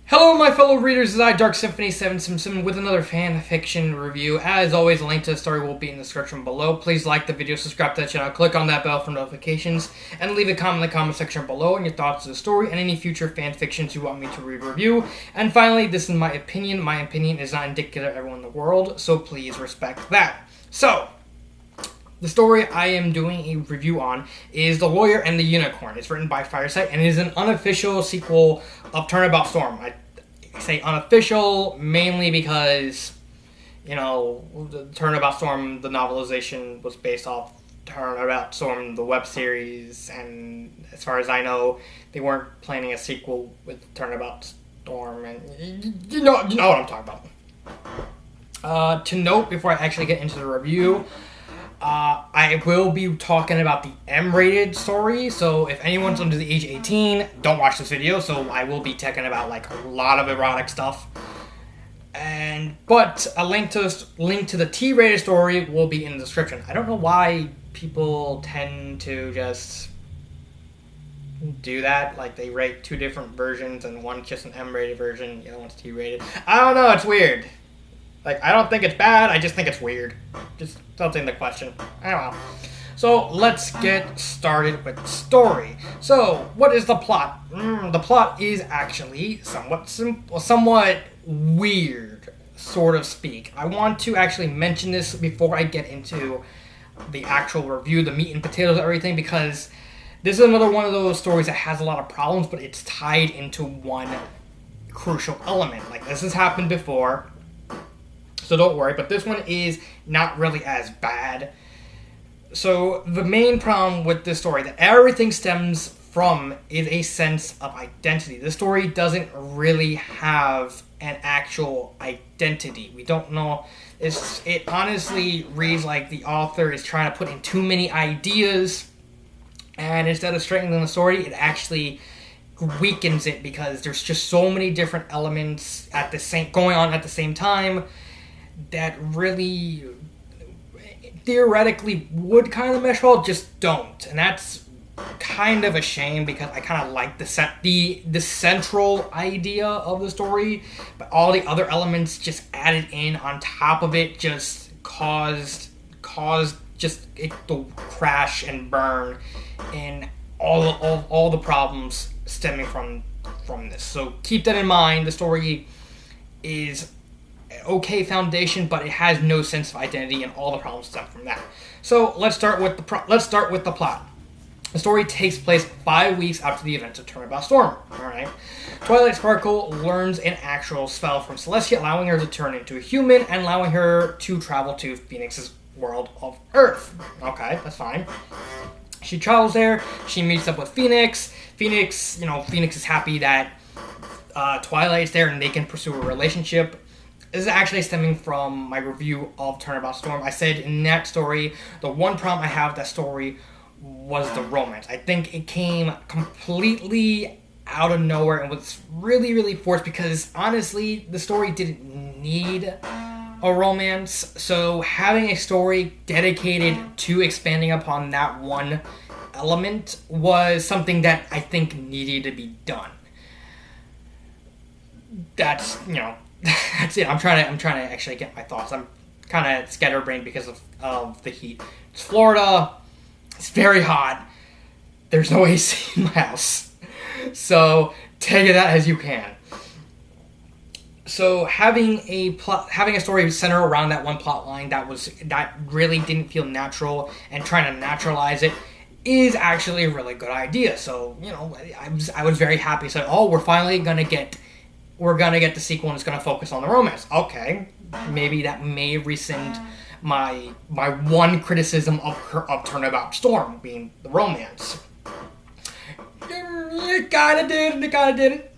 Hello, my fellow readers. This is I, Dark Symphony 777, with another fan fiction review. As always, a link to the story will be in the description below. Please like the video, subscribe to the channel, click on that bell for notifications, and leave a comment in the comment section below on your thoughts of the story and any future fan fictions you want me to review. And finally, this is my opinion. My opinion is not indicative of everyone in the world, so please respect that. So, the story I am doing a review on is The Lawyer and the Unicorn. It's written by Fireside, and it is an unofficial sequel of Turnabout Storm. I say unofficial mainly because, the Turnabout Storm, the novelization, was based off Turnabout Storm, the web series, and as far as I know, they weren't planning a sequel with Turnabout Storm, and you know what I'm talking about. To note, before I actually get into the review, I will be talking about the M-rated story, so if anyone's under the age of 18, don't watch this video, so I will be talking about, a lot of erotic stuff. But a link to the T-rated story will be in the description. I don't know why people tend to just do that, they rate two different versions, and one's just an M-rated version, the other one's T-rated. I don't know, it's weird. I don't think it's bad, I just think it's weird. Just something to question. I don't know. So, let's get started with the story. So, what is the plot? The plot is actually somewhat weird, sort of speak. I want to actually mention this before I get into the actual review, the meat and potatoes of everything, because this is another one of those stories that has a lot of problems, but it's tied into one crucial element. This has happened before, so don't worry, but this one is not really as bad. So the main problem with this story that everything stems from is a sense of identity. This story doesn't really have an actual identity. We don't know. It honestly reads like the author is trying to put in too many ideas, and instead of strengthening the story, it actually weakens it because there's just so many different elements going on at the same time that really theoretically would kind of mesh well, just don't. And that's kind of a shame because I kind of like the central idea of the story, but all the other elements just added in on top of it just caused just it to crash and burn, and all the problems stemming from this. So keep that in mind. The story is okay foundation, but it has no sense of identity, and all the problems stem from that. So let's start with the plot. The story takes place 5 weeks after the events of Turnabout Storm. All right. Twilight Sparkle learns an actual spell from Celestia, allowing her to turn into a human and allowing her to travel to Phoenix's world of Earth. Okay, that's fine. She travels there. She meets up with Phoenix. Phoenix is happy that Twilight's there and they can pursue a relationship. This is actually stemming from my review of Turnabout Storm. I said in that story, the one problem I have with that story was the romance. I think it came completely out of nowhere and was really, really forced because, honestly, the story didn't need a romance. So having a story dedicated to expanding upon that one element was something that I think needed to be done. That's it. I'm trying to actually get my thoughts. I'm kind of scatterbrained because of the heat. It's Florida. It's very hot. There's no AC in my house. So take it out as you can. So having a story centered around that one plot line that really didn't feel natural, and trying to naturalize it is actually a really good idea. So, I was very happy. So, we're finally gonna get the sequel, and it's gonna focus on the romance. Okay, maybe that may rescind my one criticism of Turnabout Storm being the romance. It kinda did it.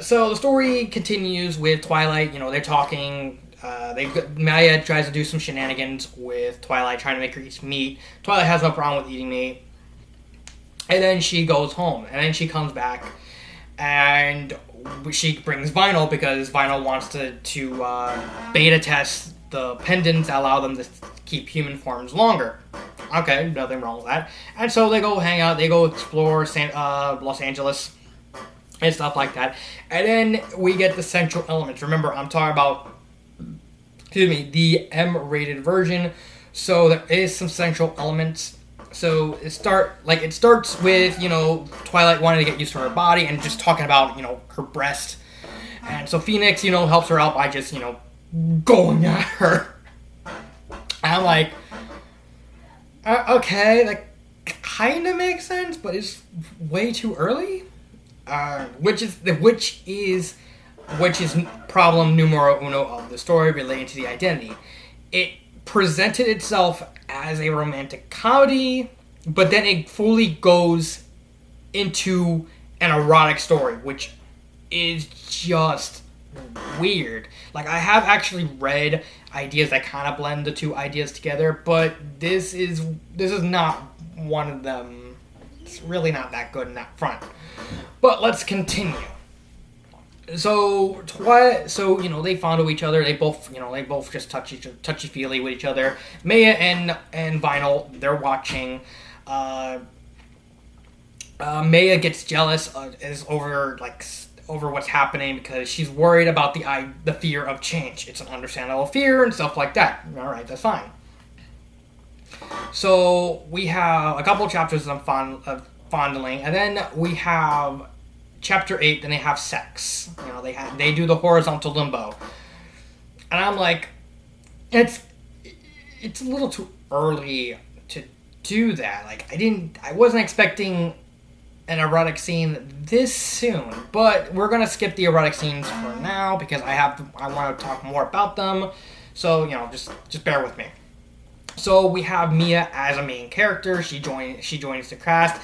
So the story continues with Twilight. They're talking. Maya tries to do some shenanigans with Twilight, trying to make her eat meat. Twilight has no problem with eating meat, and then she goes home, and then she comes back, and she brings Vinyl because Vinyl wants to beta test the pendants that allow them to keep human forms longer. Okay, nothing wrong with that. And so they go hang out, they go explore Los Angeles, and stuff like that. And then we get the central elements. Remember, I'm talking about, the M-rated version. So there is some central elements. So it starts with, Twilight wanting to get used to her body and just talking about, her breast. And so Phoenix, helps her out by just, going at her. And I'm like, okay, that kind of makes sense, but it's way too early. Which is problem numero uno of the story relating to the identity. It presented itself as a romantic comedy, but then it fully goes into an erotic story, which is just weird. Like, I have actually read ideas that kind of blend the two ideas together, but this is not one of them. It's really not that good in that front. But let's continue. So they fondle each other. They both just touchy-feely with each other. Maya and Vinyl, they're watching. Maya gets jealous over what's happening because she's worried about the fear of change. It's an understandable fear and stuff like that. All right, that's fine. So we have a couple chapters of fondling, and then we have Chapter 8, then they have sex. They do the horizontal limbo. And I'm like, it's a little too early to do that. Like, I wasn't expecting an erotic scene this soon, but we're gonna skip the erotic scenes for now because I want to talk more about them. So, just bear with me. So we have Mia as a main character. She joins the cast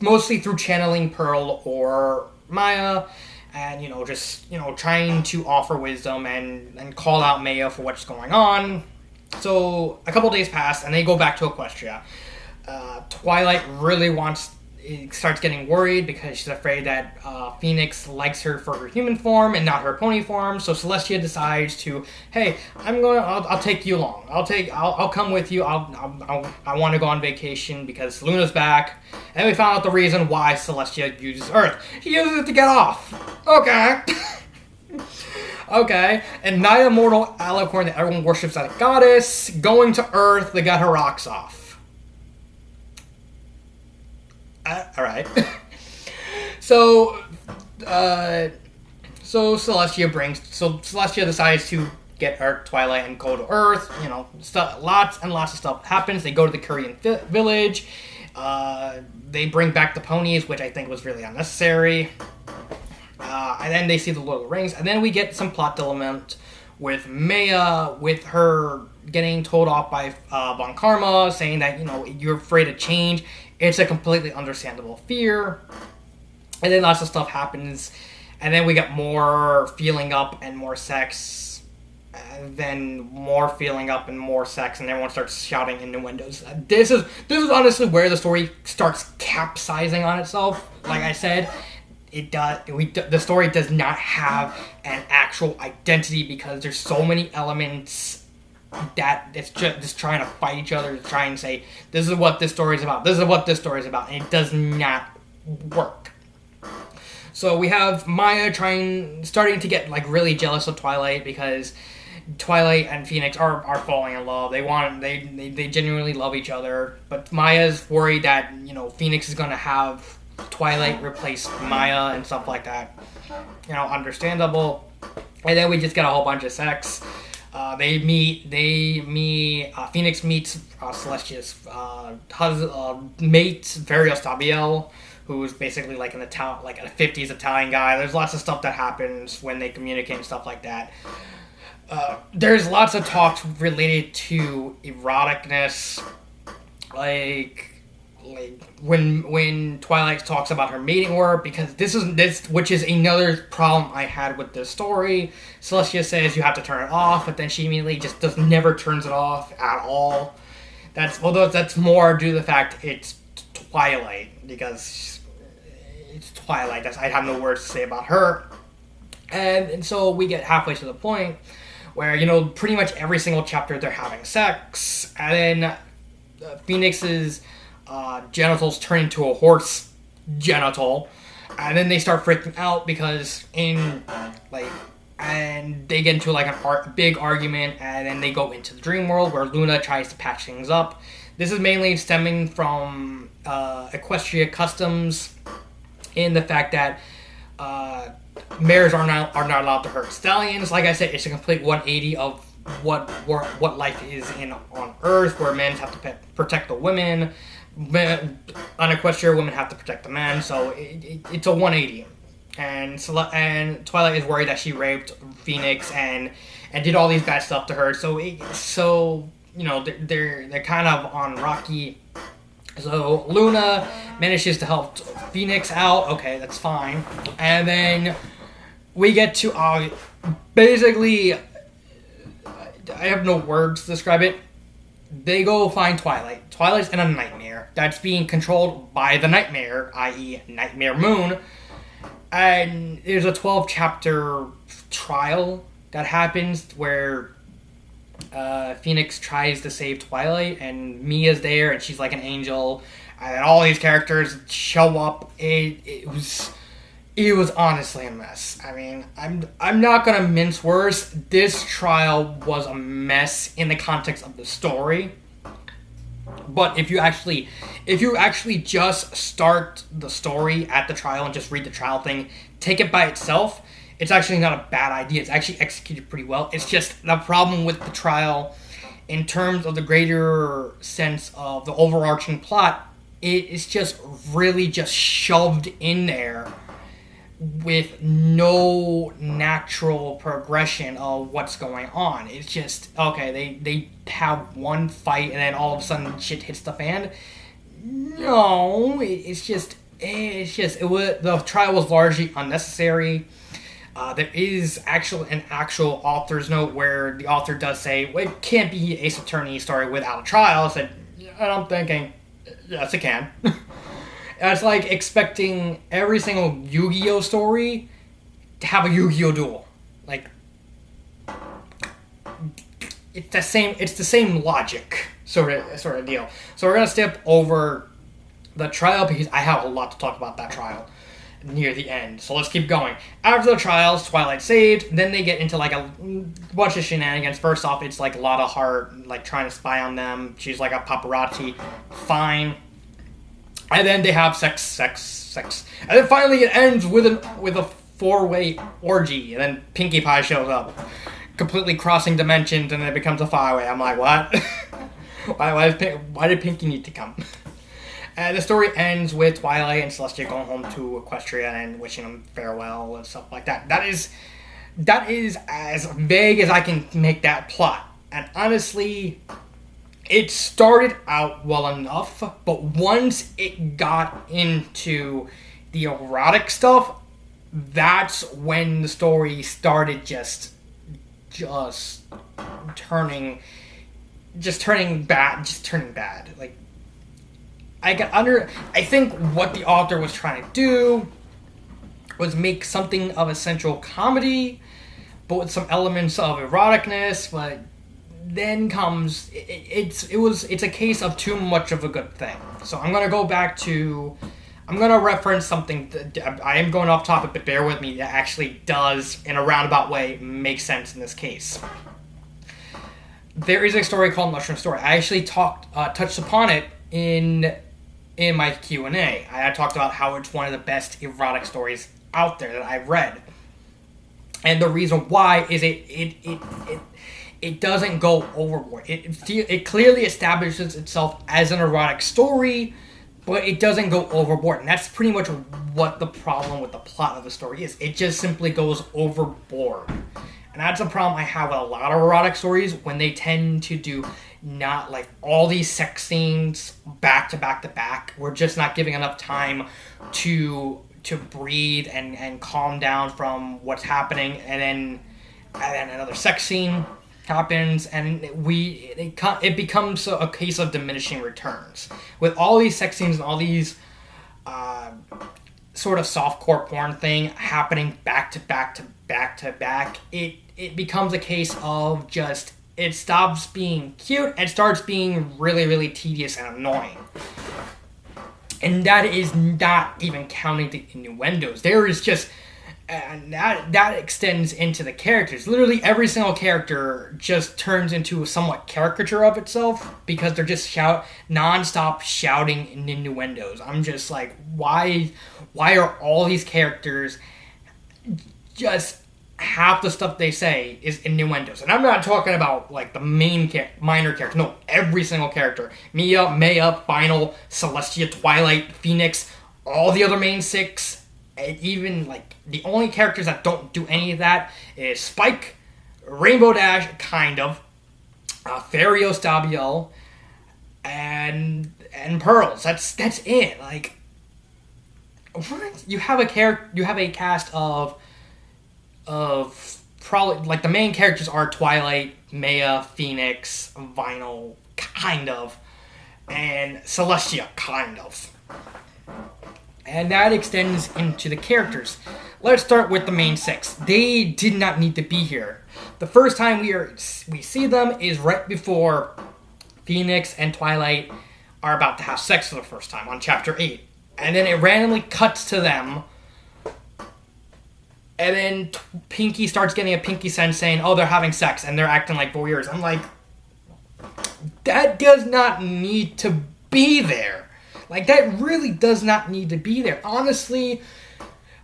mostly through channeling Pearl or Maya, and trying to offer wisdom and call out Maya for what's going on. So a couple days pass, and they go back to Equestria. Twilight starts getting worried because she's afraid that Phoenix likes her for her human form and not her pony form. So Celestia decides to, hey, I'll take you along. I'll come with you. I want to go on vacation because Luna's back. And we found out the reason why Celestia uses Earth. She uses it to get off. Okay. Okay. And Night Immortal Alicorn that everyone worships as a goddess, going to Earth to get her rocks off. Alright. So Celestia decides to get Twilight and go to Earth. Lots and lots of stuff happens. They go to the Korean village. They bring back the ponies, which I think was really unnecessary. And then they see the Lord of the Rings. And then we get some plot development with Maya, with her getting told off by Von Karma, saying that, you're afraid of change. It's a completely understandable fear. And then lots of stuff happens. And then we get more feeling up and more sex. And then more feeling up and more sex. And everyone starts shouting innuendos. This is honestly where the story starts capsizing on itself. Like I said, the story does not have an actual identity because there's so many elements that it's just trying to fight each other to try and say, this is what this story is about, this is what this story is about, and it does not work. So we have Maya starting to get really jealous of Twilight because Twilight and Phoenix are falling in love. They genuinely love each other, but Maya's worried that Phoenix is gonna have Twilight replace Maya and stuff like that. Understandable. And then we just get a whole bunch of sex. Phoenix meets Celestia's mate, Varios Tabiel, who's basically like a 50s Italian guy. There's lots of stuff that happens when they communicate and stuff like that. There's lots of talks related to eroticness, like when Twilight talks about her mating work, because which is another problem I had with this story. Celestia says you have to turn it off, but then she immediately just never turns it off at all. That's more due to the fact it's Twilight, because it's Twilight. I have no words to say about her. And so we get halfway to the point where, pretty much every single chapter they're having sex, and then Phoenix's genitals turn into a horse genital, And then they start freaking out because and they get into like a big argument, and then they go into the dream world where Luna tries to patch things up. This is mainly stemming from Equestria customs, in the fact that mares are not allowed to hurt stallions. Like I said, it's a complete 180 of what life is on Earth, where men have to protect the women. On Equestria, women have to protect the men. So it's a 180. And Twilight is worried that she raped Phoenix and did all these bad stuff to her. So they're kind of on rocky. So Luna manages to help Phoenix out. Okay, that's fine. And then we get to basically, I have no words to describe it. They go find Twilight. Twilight's in a nightmare that's being controlled by the nightmare, i.e. Nightmare Moon. And there's a 12-chapter trial that happens where Phoenix tries to save Twilight, and Mia's there, and she's like an angel, and all these characters show up. It was honestly a mess. I mean, I'm not gonna mince words. This trial was a mess in the context of the story. But if you actually just start the story at the trial and just read the trial thing, take it by itself, it's actually not a bad idea. It's actually executed pretty well. It's just the problem with the trial, in terms of the greater sense of the overarching plot, it is just really just shoved in there with no natural progression of what's going on. It's just, okay, they have one fight and then all of a sudden shit hits the fan. No, the trial was largely unnecessary. There is an actual author's note where the author does say, well, it can't be Ace Attorney story without a trial. And I'm thinking, yes, it can. It's like expecting every single Yu-Gi-Oh story to have a Yu-Gi-Oh duel. Like, it's the same logic sort of deal. So we're gonna step over the trial because I have a lot to talk about that trial near the end. So let's keep going. After the trials, Twilight's saved. Then they get into like a bunch of shenanigans. First off, it's like a lot of heart, like trying to spy on them. She's like a paparazzi. Fine. And then they have sex. And then finally it ends with a 4-way orgy. And then Pinkie Pie shows up, completely crossing dimensions, and then it becomes a 5-way. I'm like, what? why did Pinkie need to come? And the story ends with Twilight and Celestia going home to Equestria and wishing them farewell and stuff like that. That is as vague as I can make that plot. And honestly, it started out well enough, but once it got into the erotic stuff, that's when the story started just turning bad. Like, I think what the author was trying to do was make something of a central comedy, but with some elements of eroticness, but then comes it's a case of too much of a good thing. So I'm gonna reference something that I am going off topic, but bear with me, that actually does in a roundabout way make sense in this case. There is a story called Mushroom Story. I actually touched upon it in my Q&A. I talked about how it's one of the best erotic stories out there that I've read, and the reason why is it doesn't go overboard. It clearly establishes itself as an erotic story, but it doesn't go overboard. And that's pretty much what the problem with the plot of the story is. It just simply goes overboard. And that's a problem I have with a lot of erotic stories, when they tend to do not like all these sex scenes back to back to back. We're just not giving enough time to breathe and calm down from what's happening. And then another sex scene happens, and it becomes a case of diminishing returns. With all these sex scenes and all these sort of softcore porn thing happening back to back to back to back, it becomes a case of just, it stops being cute and starts being really, really tedious and annoying. And that is not even counting the innuendos. There is just... And that extends into the characters. Literally every single character just turns into a somewhat caricature of itself because they're just non-stop shouting innuendos. I'm just like, why are all these characters just half the stuff they say is innuendos? And I'm not talking about like the minor characters. No, every single character. Mia, Maya, Final, Celestia, Twilight, Phoenix, all the other main 6. And even, like, the only characters that don't do any of that is Spike, Rainbow Dash, kind of, Fario Stabiel, and Pearls. That's it. Like, what? You have a cast of probably, like, the main characters are Twilight, Maya, Phoenix, Vinyl, kind of, and Celestia, kind of. And that extends into the characters. Let's start with the main 6. They did not need to be here. The first time we see them is right before Phoenix and Twilight are about to have sex for the first time on Chapter 8. And then it randomly cuts to them. And then Pinky starts getting a Pinky sense saying, oh, they're having sex, and they're acting like voyeurs. I'm like, that does not need to be there. Like, that really does not need to be there. Honestly,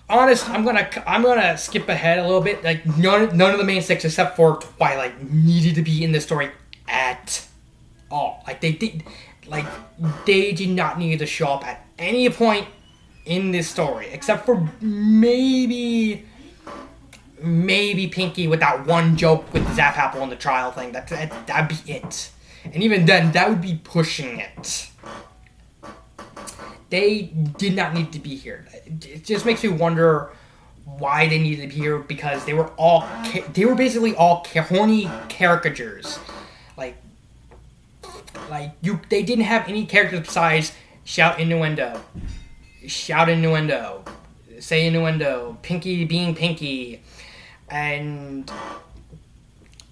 I'm gonna skip ahead a little bit. Like, none of the main 6 except for Twilight needed to be in this story at all. Like, they did not need to show up at any point in this story, except for maybe Pinky with that one joke with the Zap Apple and the trial thing. That'd be it. And even then, that would be pushing it. They did not need to be here. It just makes me wonder why they needed to be here, because they were basically all horny caricatures. They didn't have any characters besides shout innuendo, say innuendo, Pinky being Pinky, and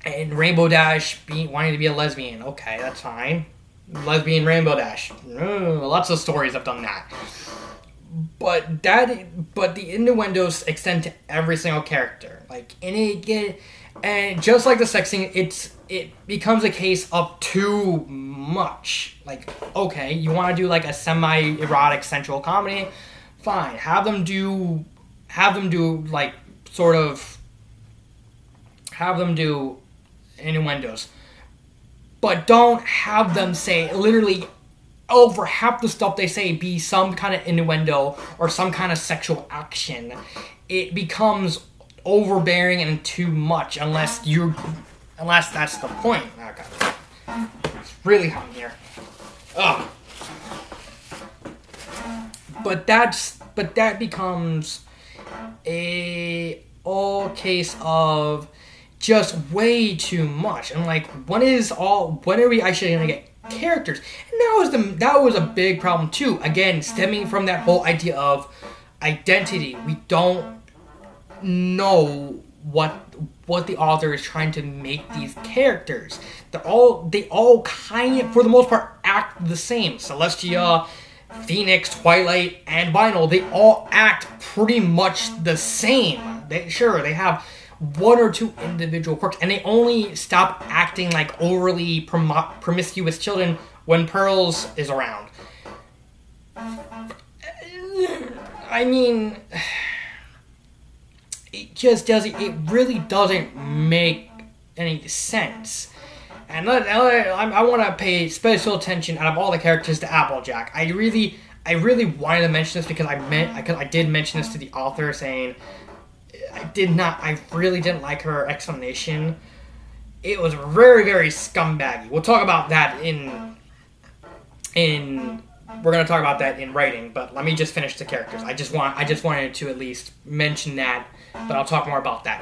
Rainbow Dash wanting to be a lesbian. Okay, that's fine. Lesbian Rainbow Dash. Lots of stories have done that. But the innuendos extend to every single character. Like, and just like the sex scene, it becomes a case of too much. Like, okay, you want to do like a semi-erotic sensual comedy? Fine. Have them do like sort of have them do innuendos. But don't have them say literally over half the stuff they say be some kind of innuendo or some kind of sexual action. It becomes overbearing and too much unless that's the point. Okay. It's really hot in here. Ugh. But that becomes a all case of just way too much. And like, when are we actually gonna get characters? And that was a big problem too. Again, stemming from that whole idea of identity. We don't know what the author is trying to make these characters. They all kind of, for the most part, act the same. Celestia, Phoenix, Twilight, and Vinyl, they all act pretty much the same. They have one or two individual quirks, and they only stop acting like overly promiscuous children when Pearls is around. I mean, it really doesn't make any sense. And I want to pay special attention out of all the characters to Applejack. I really wanted to mention this because I did mention this to the author, saying I really didn't like her explanation. It was very, very scumbaggy. We'll talk about that we're going to talk about that in writing, but let me just finish the characters. I just wanted to at least mention that, but I'll talk more about that.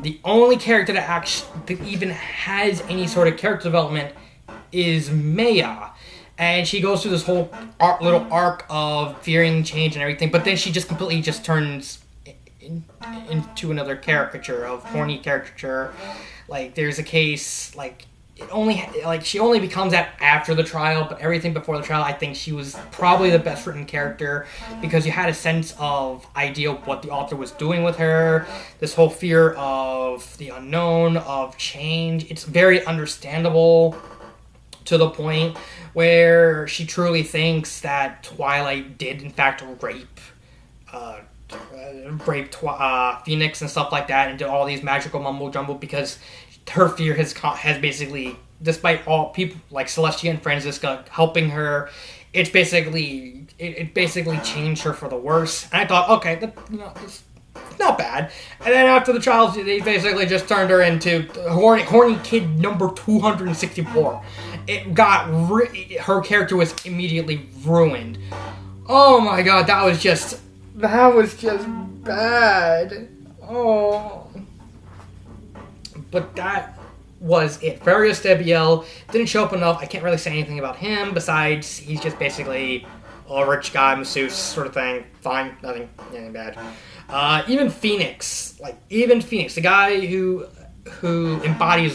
The only character that even has any sort of character development is Maya. And she goes through this whole little arc of fearing change and everything, but then she just completely just turns into another caricature of horny caricature. Like, there's a case, like, she only becomes that after the trial, but everything before the trial, I think she was probably the best written character because you had a sense of idea of what the author was doing with her, this whole fear of the unknown, of change. It's very understandable to the point where she truly thinks that Twilight did in fact rape Phoenix and stuff like that, and did all these magical mumbo jumbo because her fear has basically, despite all people like Celestia and Franziska helping her, it basically changed her for the worse. And I thought, okay, it's not bad. And then after the trial, they basically just turned her into horny kid number 264. Her character was immediately ruined. Oh my god, that was just bad. Oh. But that was it. Farius Debiel didn't show up enough. I can't really say anything about him besides he's just basically a rich guy, masseuse sort of thing. Fine, nothing bad. Even Phoenix, the guy who embodies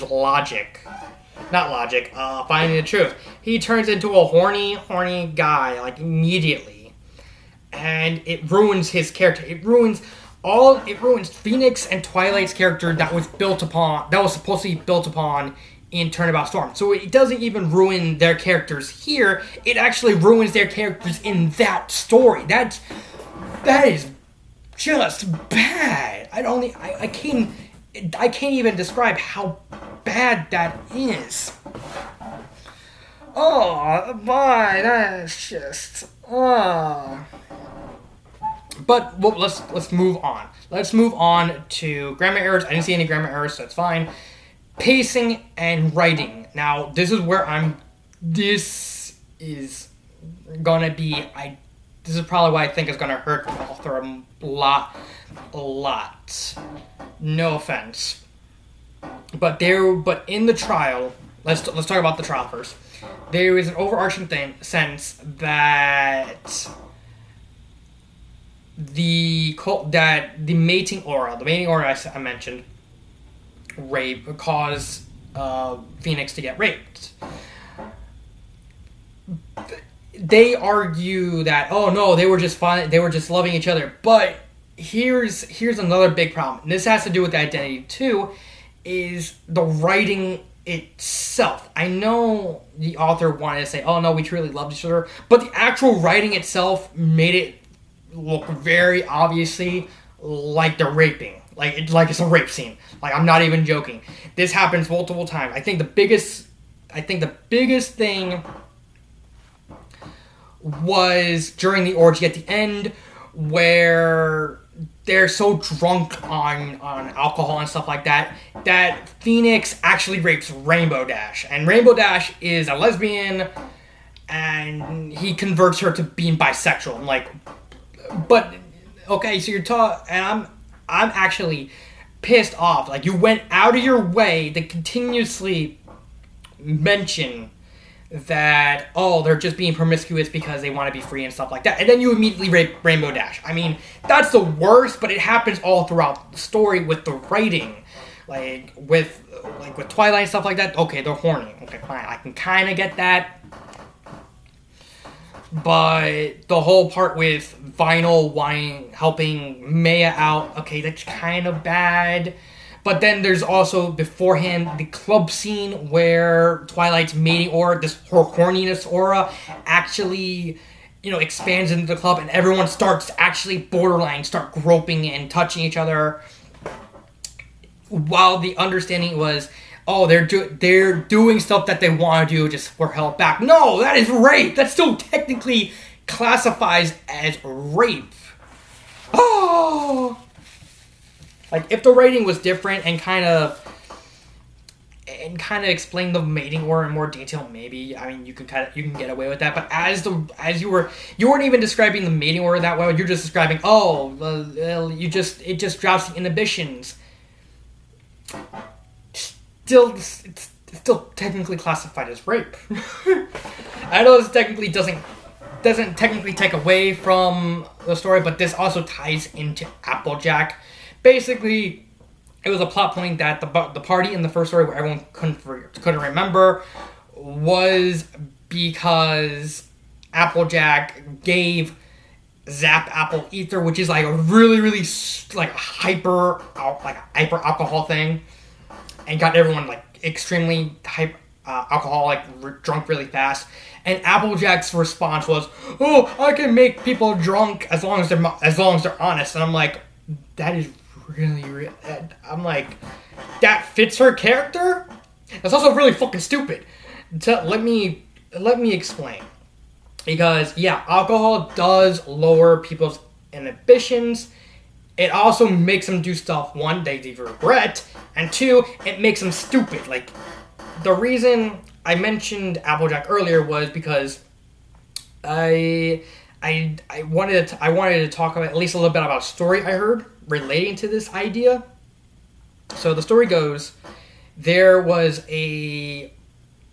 finding the truth. He turns into a horny guy immediately, and it ruins his character. It ruins Phoenix and Twilight's character that was supposed to be built upon in Turnabout Storm. So it doesn't even ruin their characters here. It actually ruins their characters in that story. That is just bad. I can't even describe how bad that is. Oh, boy, that's just But let's move on. Let's move on to grammar errors. I didn't see any grammar errors, so that's fine. Pacing and writing. Now, this is where this is gonna be. This is probably why I think it's gonna hurt the author a lot. No offense, but in the trial, let's talk about the trial first. There is an overarching sense that the mating aura I mentioned, caused Phoenix to get raped. They argue that, oh no, they were just fine, they were just loving each other. But here's another big problem. And this has to do with the identity too, is the writing itself. I know the author wanted to say, oh no, we truly loved each other, but the actual writing itself made it look very obviously like they're raping. Like it's a rape scene. Like, I'm not even joking. This happens multiple times. I think the biggest thing was during the orgy at the end, where they're so drunk on alcohol and stuff like that Phoenix actually rapes Rainbow Dash. And Rainbow Dash is a lesbian, and he converts her to being bisexual. I'm like, but okay, so you're and I'm actually pissed off. Like, you went out of your way to continuously mention that, oh, they're just being promiscuous because they want to be free and stuff like that, and then you immediately rape Rainbow Dash. I mean, that's the worst, but it happens all throughout the story with the writing. With Twilight and stuff like that, okay, they're horny. Okay, fine, I can kind of get that. But the whole part with Vinyl helping Maya out, okay, that's kind of bad. But then there's also, beforehand, the club scene where Twilight's mating aura, her horniness aura, actually, expands into the club, and everyone starts actually start groping and touching each other. While the understanding was, oh, they're doing stuff that they want to do, just were held back. No, that is rape. That still technically classifies as rape. Oh. Like, if the writing was different and kind of explain the mating aura in more detail, maybe, I mean, you can get away with that. But as you weren't even describing the mating aura that well. You're just describing, it just drops the inhibitions. It's still technically classified as rape. I know this technically doesn't technically take away from the story, but this also ties into Applejack. Basically, it was a plot point that the party in the first story where everyone couldn't remember was because Applejack gave Zap Apple Ether, which is like a really, really like hyper alcohol thing, and got everyone like extremely alcoholic, drunk really fast. And Applejack's response was, "Oh, I can make people drunk as long as they're honest." And I'm like, that is really. I'm like, that fits her character. That's also really fucking stupid. Let me explain. Because, yeah, alcohol does lower people's inhibitions. It also makes them do stuff, one, they regret, and two, it makes them stupid. Like, the reason I mentioned Applejack earlier was because I wanted to talk about at least a little bit about a story I heard relating to this idea. So the story goes, there was a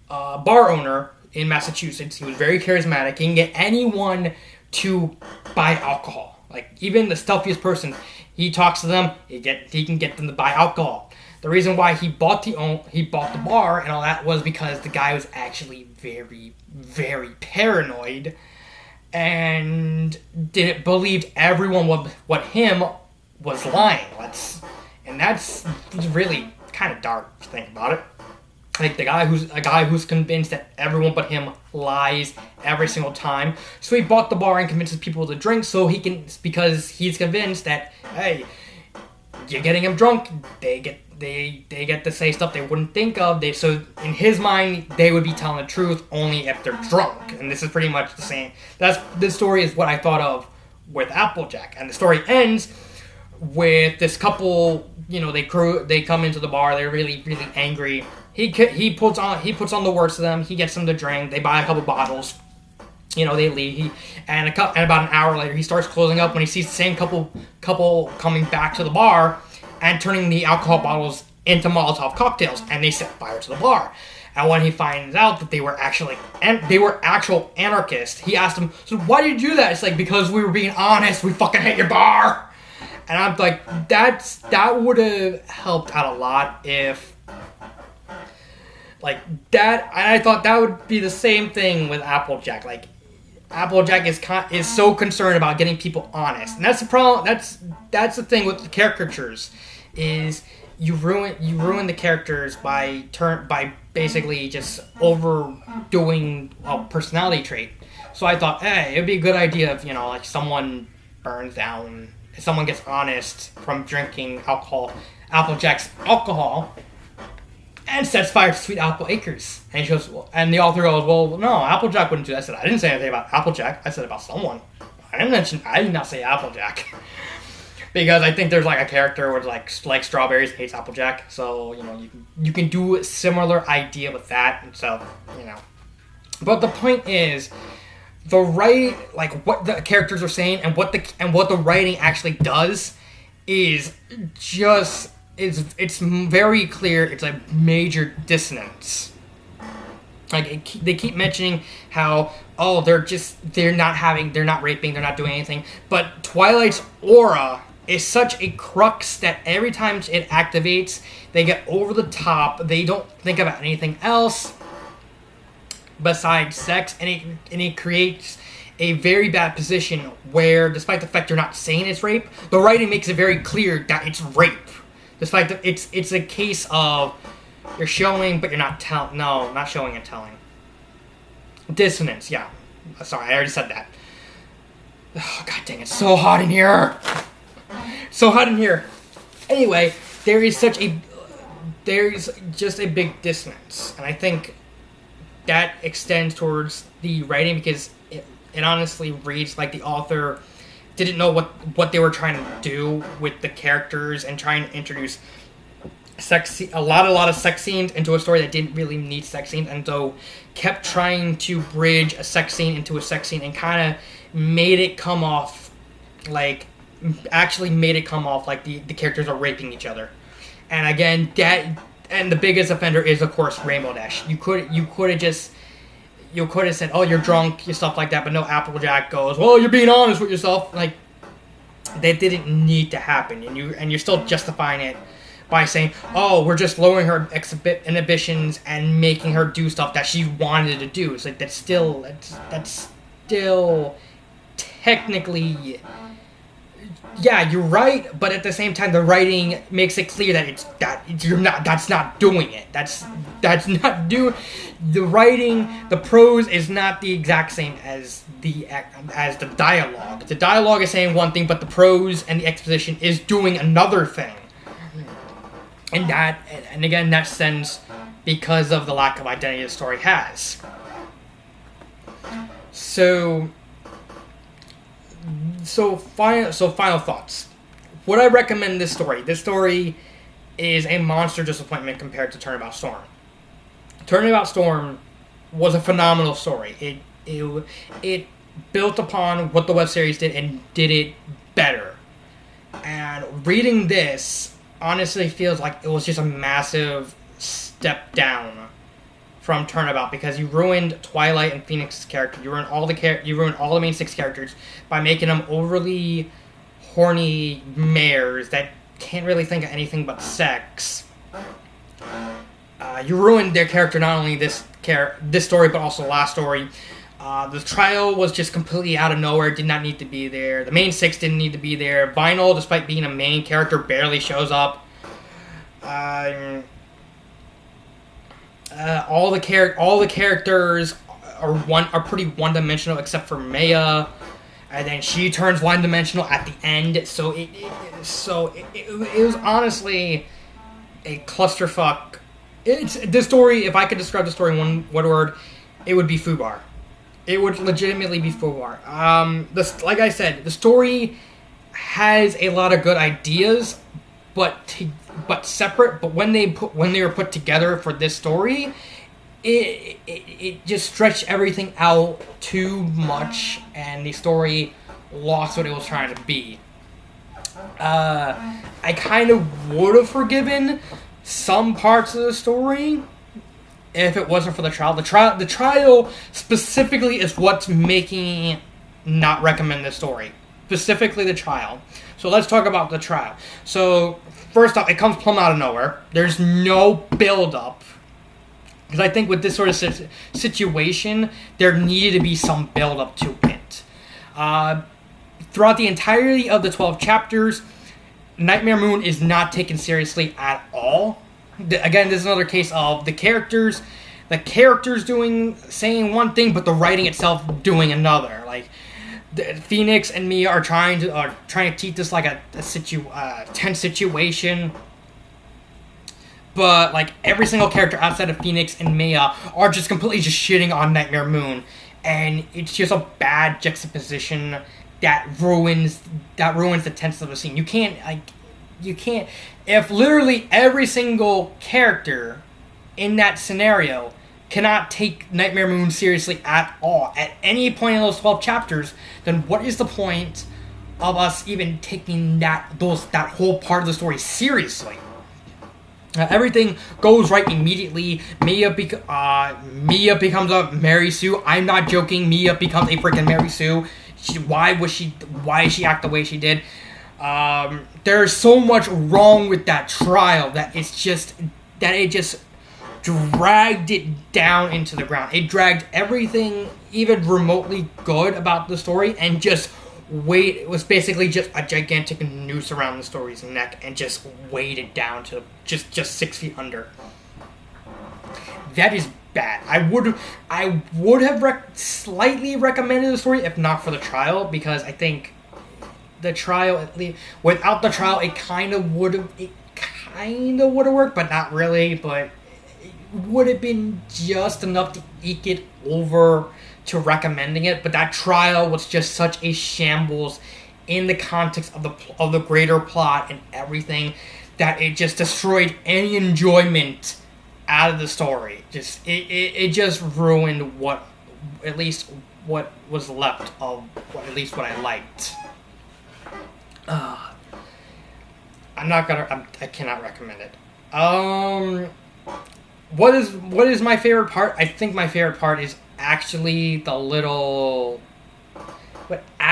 bar owner in Massachusetts. He was very charismatic. He can get anyone to buy alcohol. Like, even the stealthiest person, he talks to them, he can get them to buy alcohol. The reason why he bought the bar and all that was because the guy was actually very, very paranoid and believed everyone what him was lying. That's really kind of dark to think about it. Like a guy who's convinced that everyone but him lies every single time. So he bought the bar and convinces people to drink because he's convinced that, hey, you're getting them drunk, they get to say stuff they wouldn't think of. So in his mind, they would be telling the truth only if they're drunk. And this is pretty much the same. This story is what I thought of with Applejack. And the story ends with this couple. They come into the bar. They're really, really angry. He puts on the worst of them. He gets them to drink. They buy a couple bottles. They leave. And about an hour later, he starts closing up when he sees the same couple coming back to the bar and turning the alcohol bottles into Molotov cocktails, and they set fire to the bar. And when he finds out that they were actual anarchists, he asked them, "So why did you do that?" It's like, because we were being honest. We fucking hate your bar. And I'm like, that would have helped out a lot if, like, that. And I thought that would be the same thing with Applejack. Like, Applejack is so concerned about getting people honest, and that's the problem. That's the thing with the caricatures, is you ruin the characters by basically just overdoing a personality trait. So I thought, hey, it'd be a good idea if like someone burns down. If someone gets honest from drinking alcohol, Applejack's alcohol, and sets fire to Sweet Apple Acres. And he goes, and the author goes, "Well, no, Applejack wouldn't do that." I said, "I didn't say anything about Applejack. I said about someone. I did not say Applejack." Because I think there's like a character where like strawberries, hates Applejack. So, you can do a similar idea with that. And so, But the point is, what the characters are saying and what the writing actually does is just, it's very clear it's a major dissonance. Like, they keep mentioning how, they're not raping, they're not doing anything. But Twilight's aura is such a crux that every time it activates, they get over the top. They don't think about anything else besides sex, and it creates a very bad position where, despite the fact you're not saying it's rape, the writing makes it very clear that it's rape. Despite that, it's a case of you're showing, but you're not telling. No, not showing and telling. Dissonance, yeah. Sorry, I already said that. Oh, God dang, it's so hot in here. So hot in here. Anyway, there's just a big dissonance, and I think that extends towards the writing, because it honestly reads like the author didn't know what they were trying to do with the characters and trying to introduce a lot of sex scenes into a story that didn't really need sex scenes, and so kept trying to bridge a sex scene into a sex scene and kind of made it come off like the characters are raping each other. And again, and the biggest offender is, of course, Rainbow Dash. You could have said, "Oh, you're drunk," and stuff like that, but no, Applejack goes, "Well, you're being honest with yourself." Like, that didn't need to happen, and you're still justifying it by saying, "Oh, we're just lowering her inhibitions and making her do stuff that she wanted to do." It's like that's still technically, yeah, you're right, but at the same time, the writing makes it clear that you're not. That's not doing it. That's not doing. The writing, the prose is not the exact same as the dialogue. The dialogue is saying one thing, but the prose and the exposition is doing another thing. And again, that sense because of the lack of identity the story has. So final thoughts. Would I recommend this story? This story is a monster disappointment compared to Turnabout Storm. Turnabout Storm was a phenomenal story. It built upon what the web series did and did it better. And reading this honestly feels like it was just a massive step down from Turnabout, because you ruined Twilight and Phoenix's character. You ruined all the main 6 characters by making them overly horny mares that can't really think of anything but sex. You ruined their character, not only this story but also the last story. The trial was just completely out of nowhere, did not need to be there. The main 6 didn't need to be there. Vinyl, despite being a main character, barely shows up. All the characters are pretty one-dimensional except for Maya, and then she turns one-dimensional at the end. So it was honestly a clusterfuck. This story, if I could describe the story in one word, it would be foobar. It would legitimately be foobar. Like I said, the story has a lot of good ideas, but separate. But when they were put together for this story, it just stretched everything out too much, and the story lost what it was trying to be. I kind of would have forgiven some parts of the story if it wasn't for the trial. The trial specifically is what's making me not recommend this story. Specifically the trial. So let's talk about the trial. So first off, it comes plumb out of nowhere. There's no build-up. Because I think with this sort of situation, there needed to be some build-up to it. Throughout the entirety of the 12 chapters, Nightmare Moon is not taken seriously at all. Again, this is another case of the characters saying one thing, but the writing itself doing another. Like, Phoenix and Mia are trying to treat this like a tense situation, but like every single character outside of Phoenix and Mia are just completely just shitting on Nightmare Moon, and it's just a bad juxtaposition that ruins the tenseness of the scene. You can't if literally every single character in that scenario cannot take Nightmare Moon seriously at all at any point in those 12 chapters, then what is the point of us even taking that whole part of the story seriously? Everything goes right immediately. Mia becomes a Mary Sue. I'm not joking. Mia becomes a freaking Mary Sue. Why did she act the way she did? There's so much wrong with that trial that it just dragged it down into the ground. It dragged everything even remotely good about the story and just it was basically just a gigantic noose around the story's neck and just weighed it down to just 6 feet under. That is bad. I would have slightly recommended the story if not for the trial, because I think the trial, at least without the trial, it kind of would have worked, but not really. But it would have been just enough to eke it over to recommending it. But that trial was just such a shambles in the context of the greater plot and everything that it just destroyed any enjoyment out of the story. It just ruined what was left of what I liked. I cannot recommend it. What is my favorite part? I think my favorite part is actually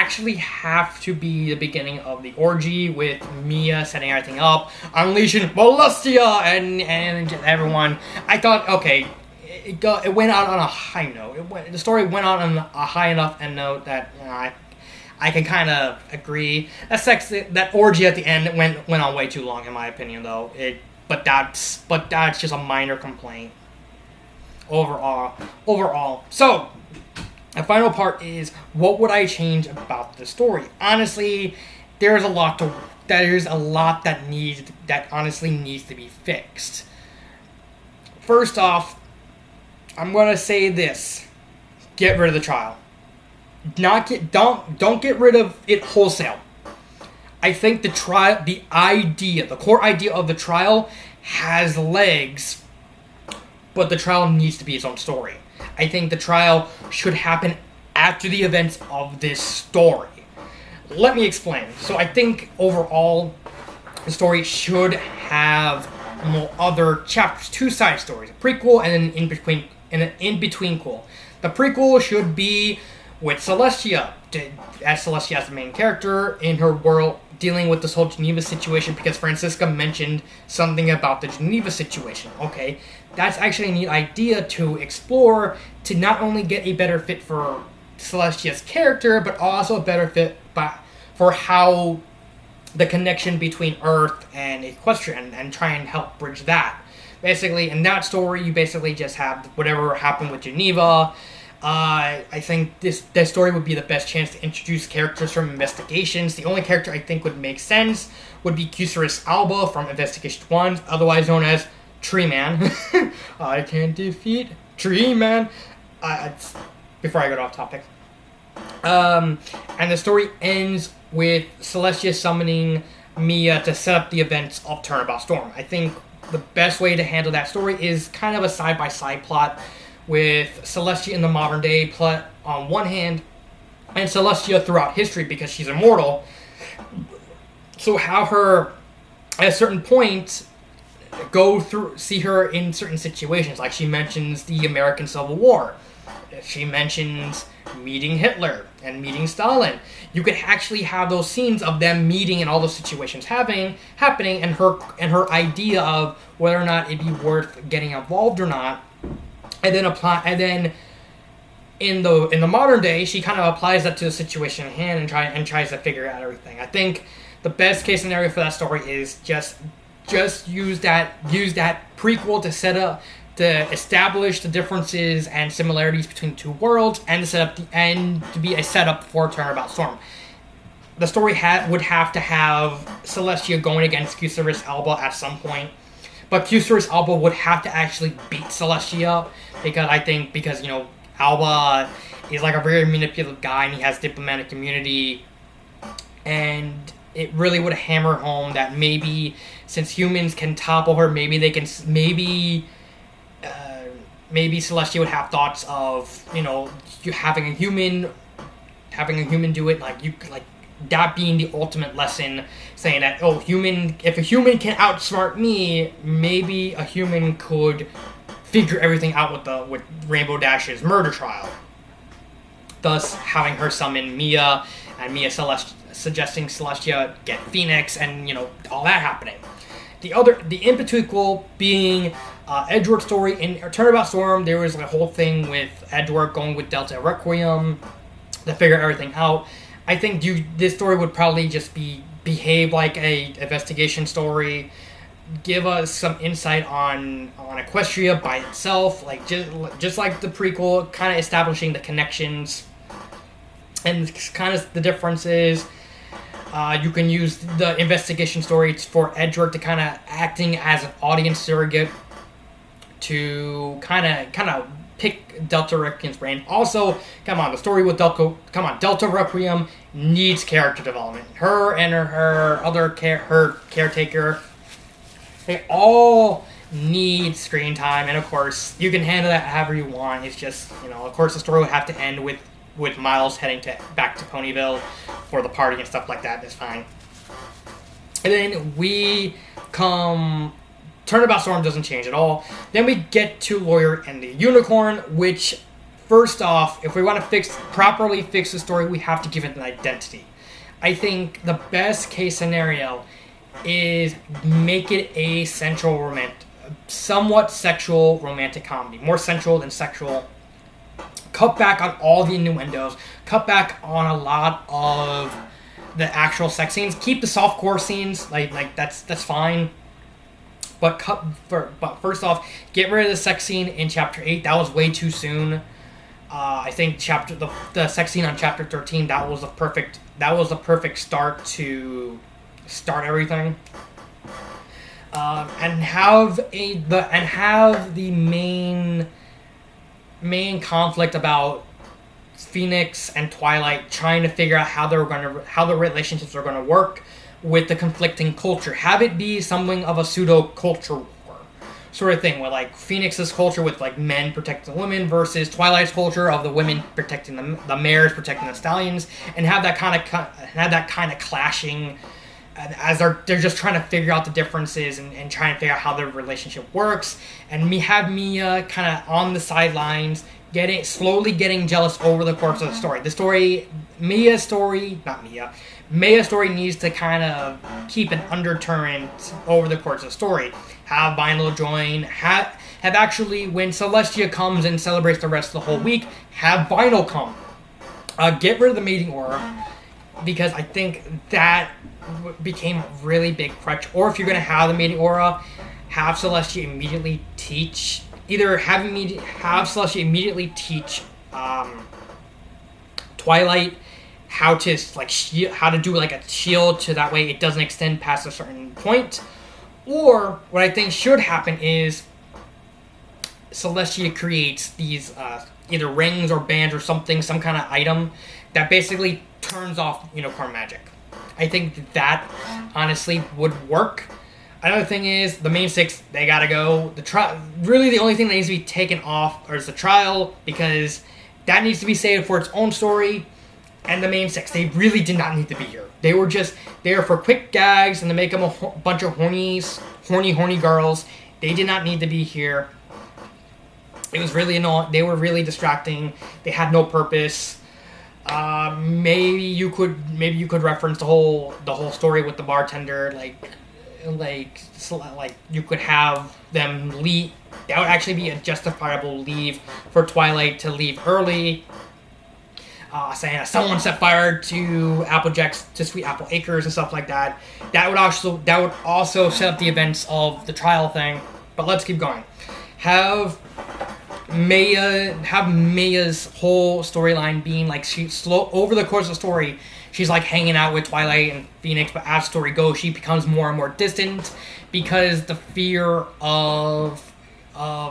actually have to be the beginning of the orgy with Mia setting everything up, unleashing Molestia and everyone. I thought, okay, it went out on a high note. The story went out on a high enough note that I can kind of agree. That orgy at the end went on way too long, in my opinion, though. But that's just a minor complaint. Overall. So, the final part is, what would I change about the story? Honestly, there's a lot that honestly needs to be fixed. First off, I'm gonna say this: get rid of the trial. Don't get rid of it wholesale. I think the core idea of the trial has legs, but the trial needs to be its own story. I think the trial should happen after the events of this story. Let me explain. So I think overall, the story should have other chapters, 2 side stories, a prequel and an in-between quel. The prequel should be with Celestia, as Celestia as the main character in her world, dealing with this whole Geneva situation, because Francisca mentioned something about the Geneva situation. Okay, that's actually a neat idea to explore, to not only get a better fit for Celestia's character, but also a better fit for how the connection between Earth and Equestria, and try and help bridge that. Basically, in that story, you basically just have whatever happened with Geneva. I think this story would be the best chance to introduce characters from Investigations. The only character I think would make sense would be Cusaris Alba from Investigation 1, otherwise known as Tree Man. I can't defeat Tree Man. Before I get off topic. And the story ends with Celestia summoning Mia to set up the events of Turnabout Storm. I think the best way to handle that story is kind of a side-by-side plot, with Celestia in the modern day plot on one hand, and Celestia throughout history, because she's immortal. So have her, at a certain point, see her in certain situations. Like, she mentions the American Civil War. She mentions meeting Hitler and meeting Stalin. You could actually have those scenes of them meeting and all those situations happening, and her idea of whether or not it'd be worth getting involved or not. And then in the modern day, she kind of applies that to the situation at hand and tries to figure out everything. I think the best case scenario for that story is just use that prequel to establish the differences and similarities between the 2 worlds, and to be a setup for Turnabout Storm. The story would have to have Celestia going against Cusaris Alba at some point. But Cusaris Alba would have to actually beat Celestia, because Alba is like a very manipulative guy, and he has diplomatic immunity, and it really would hammer home that maybe, since humans can topple her, maybe Celestia would have thoughts of you having a human do it, like that being the ultimate lesson, saying that, if a human can outsmart me, maybe a human could figure everything out with Rainbow Dash's murder trial. Thus, having her summon Mia, and Mia suggesting Celestia get Phoenix, and all that happening. The in-between being Edward's story. In Turnabout Storm, there was a whole thing with Edward going with Delta Requiem to figure everything out. I think this story would probably just behave like a investigation story, give us some insight on Equestria by itself, like just like the prequel, kind of establishing the connections and kind of the differences. You can use the investigation story for Edward to kind of acting as an audience surrogate to kind of pick Delta Requiem's brain. Also, the story with Delta Requiem needs character development. Her and her caretaker, they all need screen time, and of course, you can handle that however you want. It's just, of course, the story would have to end with Miles heading back to Ponyville for the party and stuff like that. That's fine. And then Turnabout Storm doesn't change at all. Then we get to Lawyer and the Unicorn, which first off, if we want to properly fix the story, we have to give it an identity. I think the best case scenario is make it a somewhat sexual romantic comedy. More sensual than sexual. Cut back on all the innuendos. Cut back on a lot of the actual sex scenes. Keep the softcore scenes. Like that's fine. But first off, get rid of the sex scene in Chapter 8. That was way too soon. I think the sex scene on Chapter 13, that was the perfect start to start everything. And have the main conflict about Phoenix and Twilight trying to figure out how the relationships are gonna work with the conflicting culture. Have it be something of a pseudo culture war sort of thing, where like Phoenix's culture with like men protecting the women versus Twilight's culture of the women protecting the mares protecting the stallions, and have that kind of clashing as they're just trying to figure out the differences and trying to figure out how their relationship works. And have Mia kind of on the sidelines, slowly getting jealous over the course of the story. Maya's story needs to kind of keep an undercurrent over the course of the story. Have Vinyl join. Have actually, when Celestia comes and celebrates the rest of the whole week, have Vinyl come. Get rid of the mating aura, because I think that became a really big crutch. Or if you're going to have the mating aura, have Celestia immediately teach. Either have Celestia immediately teach Twilight how to do like a shield, so that way it doesn't extend past a certain point. Or what I think should happen is Celestia creates these either rings or bands or something, some kind of item that basically turns off unicorn magic. I think that honestly would work. Another thing is the main six, they gotta go. Really the only thing that needs to be taken off is the trial, because that needs to be saved for its own story. And the main six, they really did not need to be here. They were just there for quick gags and to make them a bunch of horny girls. They did not need to be here. It was really annoying. They were really distracting. They had no purpose. Maybe you could reference the whole story with the bartender, like you could have them leave. That would actually be a justifiable leave for Twilight to leave early. Saying that someone set fire to Sweet Apple Acres and stuff like that. That would also set up the events of the trial thing. But let's keep going. Have Maya's whole storyline being like over the course of the story, she's like hanging out with Twilight and Phoenix, but as the story goes, she becomes more and more distant because the fear of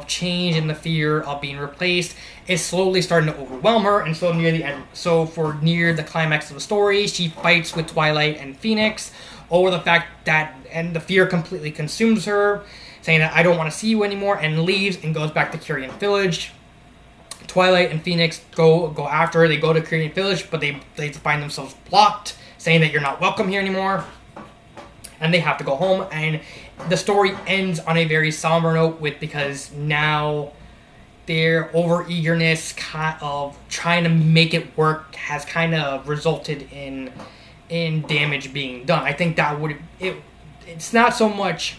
change and the fear of being replaced is slowly starting to overwhelm her. And so near the climax of the story, she fights with Twilight and Phoenix over the fact that, and the fear completely consumes her, saying that I don't want to see you anymore, and leaves and goes back to Kyrian Village. Twilight and Phoenix go after her. They go to Kyrian Village, but they find themselves blocked, saying that you're not welcome here anymore. And they have to go home, and the story ends on a very somber note because now their over-eagerness of trying to make it work has kind of resulted in damage being done. I think it's not so much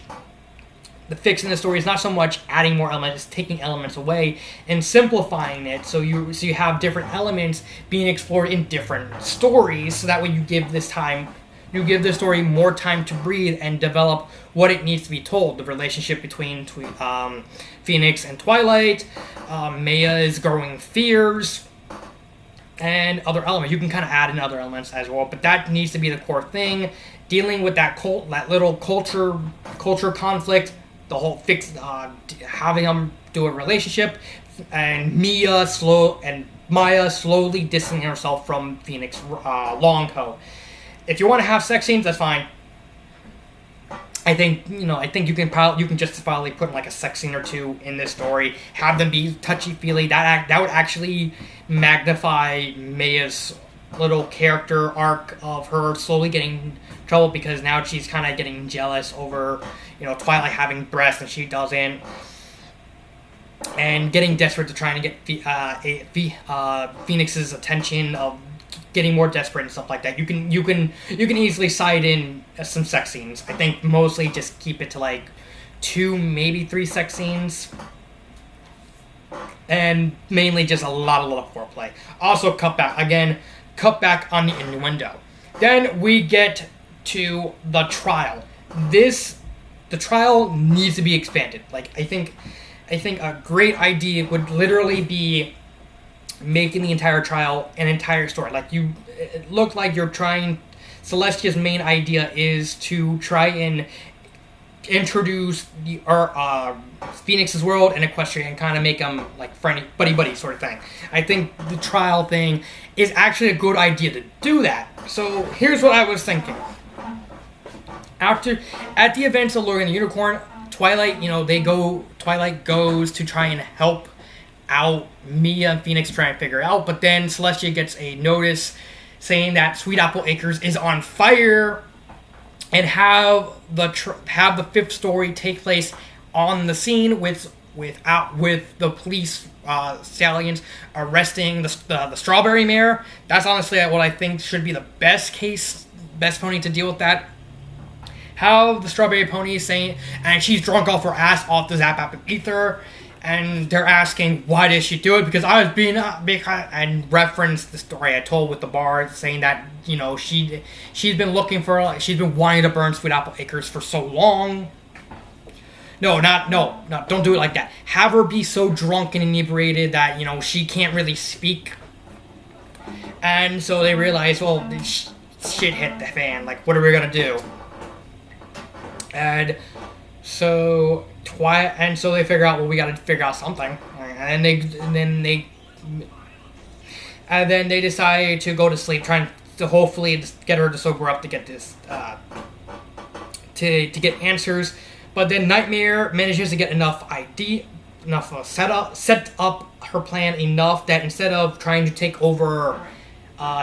the fix in the story, is not so much adding more elements, it's taking elements away and simplifying it so you have different elements being explored in different stories, so that way you give this story more time to breathe and develop what it needs to be told. The relationship between Phoenix and Twilight, Maya's growing fears, and other elements. You can kind of add in other elements as well, but that needs to be the core thing. Dealing with that little culture conflict, the whole having them do a relationship, and Maya slowly distancing herself from Phoenix Longco. If you want to have sex scenes, that's fine. I think you can justifiably put like a sex scene or two in this story. Have them be touchy-feely. That would actually magnify Maya's little character arc of her slowly getting in trouble because now she's kind of getting jealous over Twilight having breasts and she doesn't. and getting desperate to try and get Phoenix's attention, of getting more desperate and stuff like that. You can easily side in some sex scenes. I think mostly just keep it to like 2, maybe 3 sex scenes, and mainly just a lot of foreplay. Also cut back on the innuendo. Then we get to the trial. The trial needs to be expanded. Like I think a great idea would literally be making the entire trial an entire story. Like it looked like you're trying. Celestia's main idea is to try and introduce the Phoenix's world and Equestria and kind of make them like friendly buddy sort of thing. I think the trial thing is actually a good idea to do that. So here's what I was thinking. At the events of Lord and the Unicorn, Twilight goes to try and help out Mia and Phoenix, try and figure it out, but then Celestia gets a notice saying that Sweet Apple Acres is on fire, and have the 5th story take place on the scene with the police stallions arresting the Strawberry Mare. That's honestly what I think should be the best pony to deal with that. Have the Strawberry Pony saying, and she's drunk off her ass off the Zap App of Ether, and they're asking, why did she do it? Because I was being and reference the story I told with the bar, saying that, you know, she's been wanting to burn Sweet Apple Acres for so long. No, don't do it like that. Have her be so drunk and inebriated that, you know, she can't really speak. And so they realize, well, shit hit the fan. Like, what are we gonna do? And so they figure out, well, we gotta figure out something. And then they decide to go to sleep, trying to hopefully get her to sober up to get this to get answers. But then Nightmare manages to get set up her plan enough that instead of trying to take over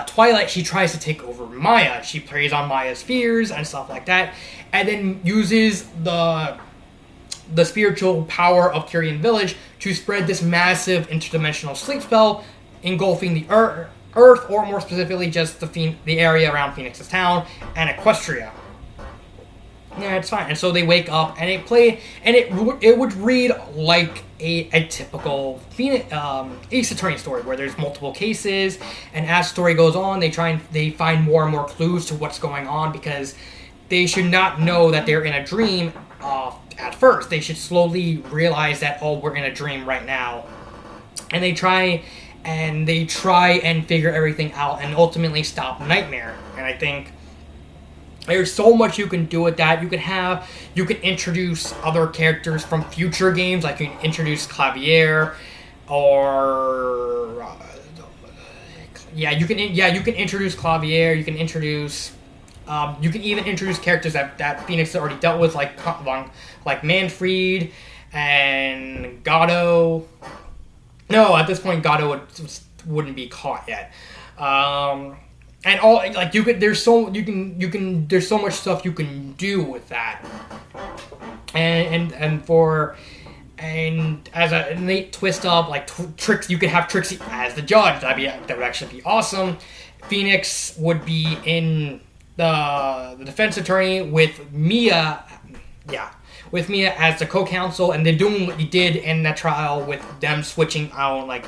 Twilight, she tries to take over Maya. She preys on Maya's fears and stuff like that, and then uses the spiritual power of Kyrian Village to spread this massive interdimensional sleep spell, engulfing the Earth, or more specifically, just the area around Phoenix's town and Equestria. Yeah, it's fine. And so they wake up and it would read like a typical Ace Attorney story where there's multiple cases, and as the story goes on, they find more and more clues to what's going on, because they should not know that they're in a dream at first. They should slowly realize that, oh, we're in a dream right now. And they try and figure everything out and ultimately stop Nightmare. And I think there's so much you can do with that. You can introduce other characters from future games, like you can introduce Clavier, or you can introduce Clavier. You can even introduce characters that Phoenix has already dealt with, like Manfred and Gato. No, at this point, Gato wouldn't be caught yet. And all, like, there's so much stuff you can do with that. And as a neat twist up, like Trixie, you could have Trixie as the judge. That would actually be awesome. Phoenix would be in the defense attorney with Mia as the co-counsel, and they're doing what you did in that trial with them switching out, like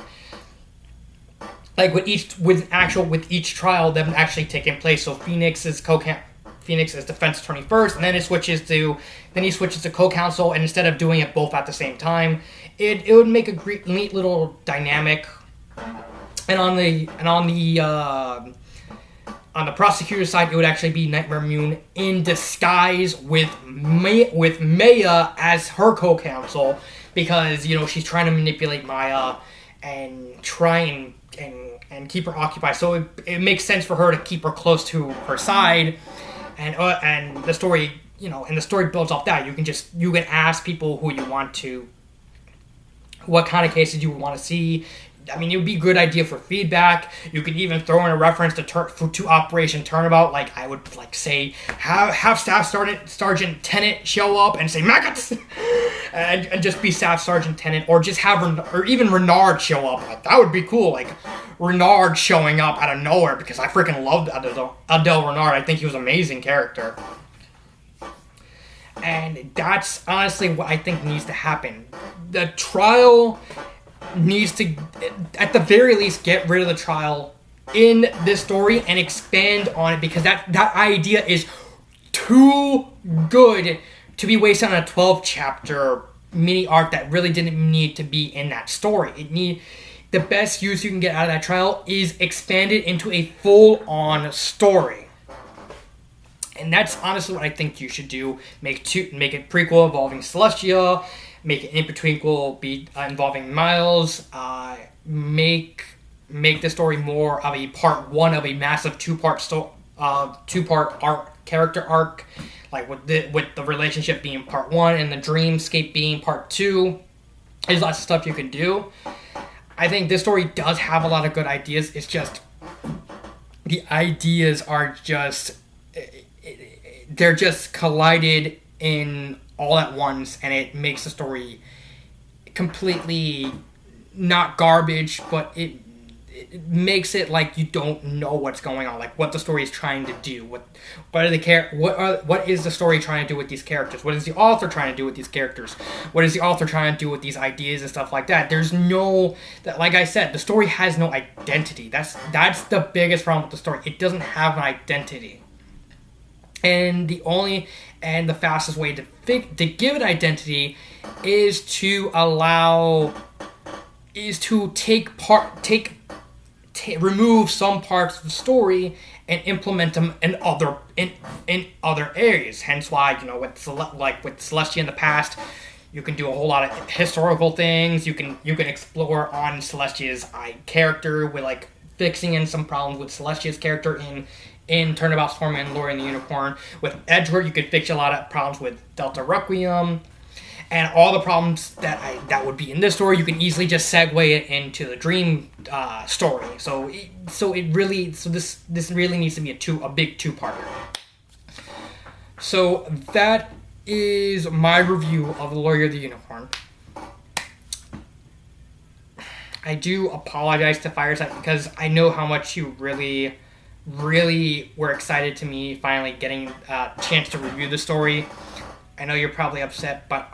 with each trial, them actually taking place. So Phoenix is defense attorney first, and then he switches to co-counsel, and instead of doing it both at the same time, it would make a great, neat little dynamic. And on the prosecutor's side, it would actually be Nightmare Moon in disguise with Maya as her co-counsel, because, you know, she's trying to manipulate Maya and try and keep her occupied. So it makes sense for her to keep her close to her side, and the story, you know, and the story builds off that. You can ask people who you want to, what kind of cases you want to see. I mean, it would be a good idea for feedback. You could even throw in a reference to Operation Turnabout. Like, I would, like, say, have Staff Sergeant Tennant show up and say, maggots! and just be Staff Sergeant Tennant. Or just have, or even Renard show up. Like, that would be cool. Like, Renard showing up out of nowhere, because I freaking loved Adele Renard. I think he was an amazing character. And that's honestly what I think needs to happen. The trial needs to, at the very least, get rid of the trial in this story and expand on it, because that idea is too good to be wasted on a 12-chapter mini arc that really didn't need to be in that story. The best use you can get out of that trial is expand it into a full-on story. And that's honestly what I think you should do. Make it prequel involving Celestia. Make it in-betweenquel be involving Miles. Make the story more of a part one of a massive two-part character arc, like with the relationship being part one and the dreamscape being part two. There's lots of stuff you can do. I think this story does have a lot of good ideas. It's just the ideas are just, they're just collided in all at once, and it makes the story completely not garbage, but it makes it like you don't know what's going on, like what the story is trying to do. What is the story trying to do with these characters? What is the author trying to do with these characters? What is the author trying to do with these ideas and stuff like that? There's no, like I said, the story has no identity. That's the biggest problem with the story. It doesn't have an identity. And the fastest way to give it identity is to remove some parts of the story and implement them in other areas. Hence why, with Celestia in the past, you can do a whole lot of historical things. You can explore on Celestia's character with like fixing in some problems with Celestia's character in Turnabout Storm and Lori and the Unicorn. With Edgeworth, you could fix a lot of problems with Delta Requiem. And all the problems that would be in this story, you can easily just segue it into the Dream story. So this really needs to be a big two-parter. So that is my review of The Lawyer of the Unicorn. I do apologize to Fireside because I know how much you really were excited to me finally getting a chance to review the story. I know you're probably upset, but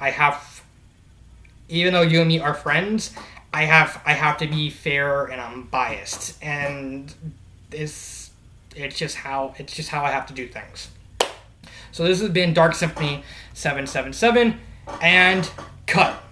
even though you and me are friends, I have to be fair and I'm biased, and it's just how I have to do things. So this has been Dark Symphony 777, and cut.